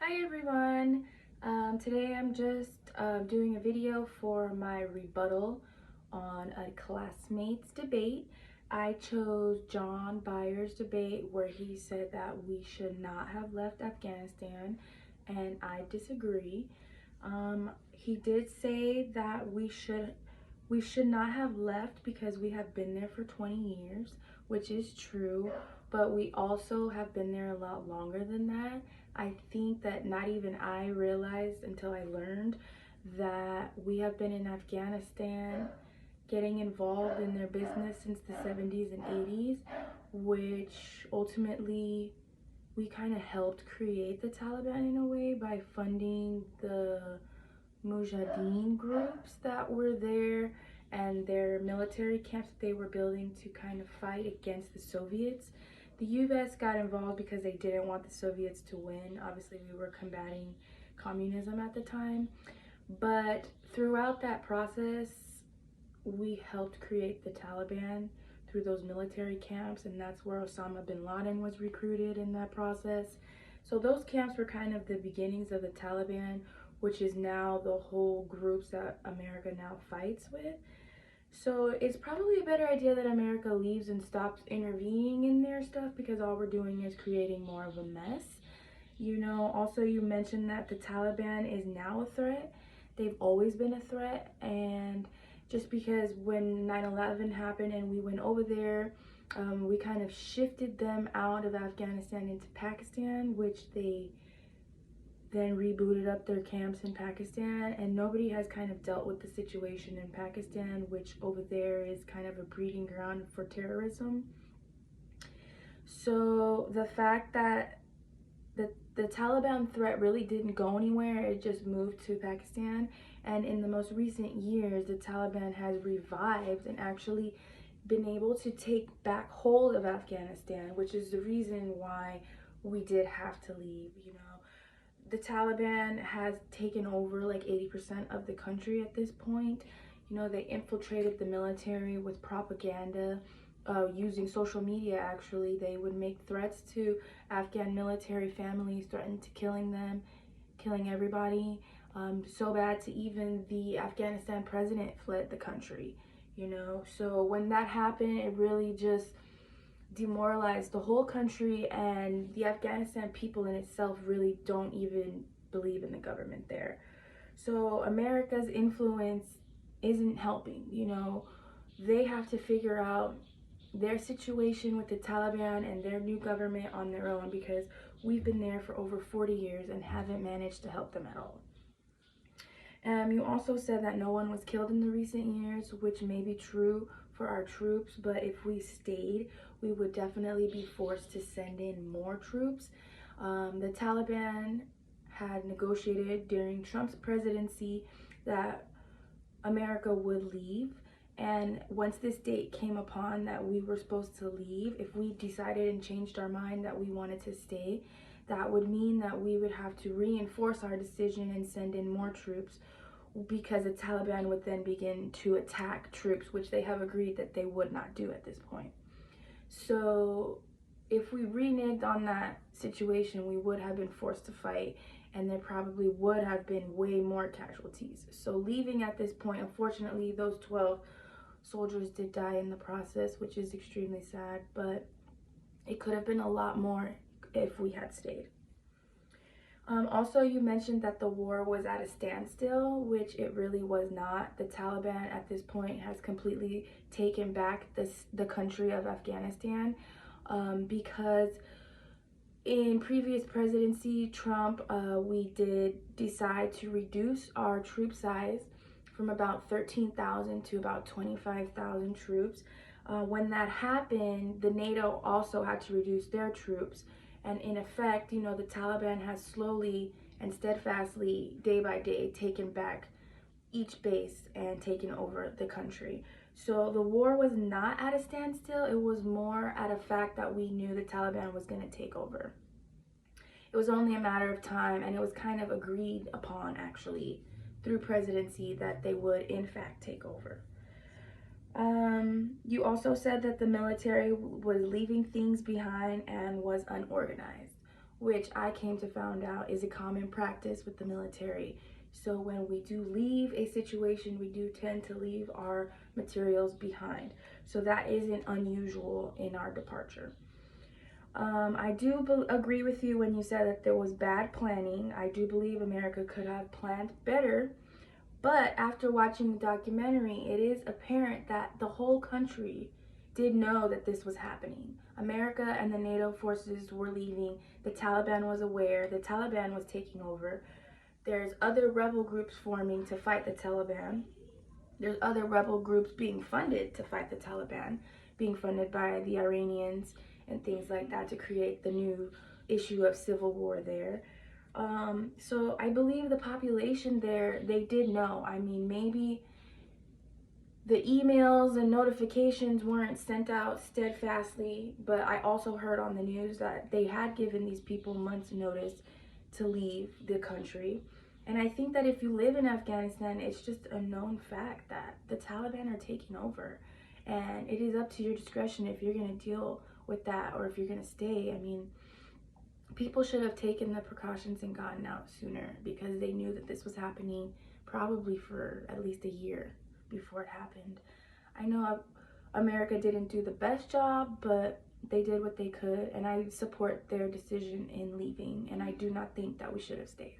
Hi everyone. Today I'm just doing a video for my rebuttal on a classmates debate. I chose John Byers' debate where he said that we should not have left Afghanistan, and I disagree. He did say that we should not have left because we have been there for 20 years, which is true, but we also have been there a lot longer than that. I think that not even I realized until I learned that we have been in Afghanistan getting involved in their business since the 70s and 80s, which ultimately we kind of helped create the Taliban in a way by funding the Mujahideen groups that were there and their military camps that they were building to kind of fight against the Soviets. The US got involved because they didn't want the Soviets to win. Obviously, we were combating communism at the time. But throughout that process, we helped create the Taliban through those military camps, and that's where Osama bin Laden was recruited in that process. So those camps were kind of the beginnings of the Taliban, which is now the whole groups that America now fights with. So it's probably a better idea that America leaves and stops intervening in their stuff, because all we're doing is creating more of a mess. Also you mentioned that the Taliban is now a threat. They've always been a threat, and just because when 9/11 happened and we went over there, we kind of shifted them out of Afghanistan into Pakistan, which they then rebooted up their camps in Pakistan, and nobody has kind of dealt with the situation in Pakistan, which over there is kind of a breeding ground for terrorism. So the fact that the Taliban threat really didn't go anywhere, it just moved to Pakistan, and in the most recent years the Taliban has revived and actually been able to take back hold of Afghanistan, which is the reason why we did have to leave. The Taliban has taken over like 80% of the country at this point. They infiltrated the military with propaganda, using social media. Actually, they would make threats to Afghan military families, threaten to killing them, killing everybody. So bad to even the Afghanistan president fled the country. So when that happened, it really just demoralized the whole country, and the Afghanistan people in itself really don't even believe in the government there. So America's influence isn't helping. They have to figure out their situation with the Taliban and their new government on their own, because we've been there for over 40 years and haven't managed to help them at all. You also said that no one was killed in the recent years, which may be true for our troops, but if we stayed, we would definitely be forced to send in more troops. The Taliban had negotiated during Trump's presidency that America would leave, and once this date came upon that we were supposed to leave, if we decided and changed our mind that we wanted to stay, that would mean that we would have to reinforce our decision and send in more troops, because the Taliban would then begin to attack troops, which they have agreed that they would not do at this point. So if we reneged on that situation, we would have been forced to fight, and there probably would have been way more casualties. So leaving at this point, unfortunately, those 12 soldiers did die in the process, which is extremely sad, but it could have been a lot more if we had stayed. Also, you mentioned that the war was at a standstill, which it really was not. The Taliban at this point has completely taken back the country of Afghanistan, because in previous presidency, Trump, we did decide to reduce our troop size from about 13,000 to about 25,000 troops. When that happened, the NATO also had to reduce their troops. And in effect, the Taliban has slowly and steadfastly, day by day, taken back each base and taken over the country. So the war was not at a standstill. It was more at a fact that we knew the Taliban was going to take over. It was only a matter of time, and it was kind of agreed upon, actually, through presidency, that they would, in fact, take over. You also said that the military was leaving things behind and was unorganized. which I came to find out is a common practice with the military. So when we do leave a situation, we do tend to leave our materials behind. So that isn't unusual in our departure. I do agree with you when you said that there was bad planning. I do believe America could have planned better. But after watching the documentary, it is apparent that the whole country did know that this was happening. America and the NATO forces were leaving. The Taliban was aware. The Taliban was taking over. There's other rebel groups forming to fight the Taliban. There's other rebel groups being funded to fight the Taliban, being funded by the Iranians and things like that to create the new issue of civil war there. So I believe the population there, they did know. I mean, maybe the emails and notifications weren't sent out steadfastly, but I also heard on the news that they had given these people months' notice to leave the country. And I think that if you live in Afghanistan, it's just a known fact that the Taliban are taking over. And it is up to your discretion if you're going to deal with that or if you're going to stay. I mean, people should have taken the precautions and gotten out sooner because they knew that this was happening probably for at least a year before it happened. I know America didn't do the best job, but they did what they could, and I support their decision in leaving, and I do not think that we should have stayed.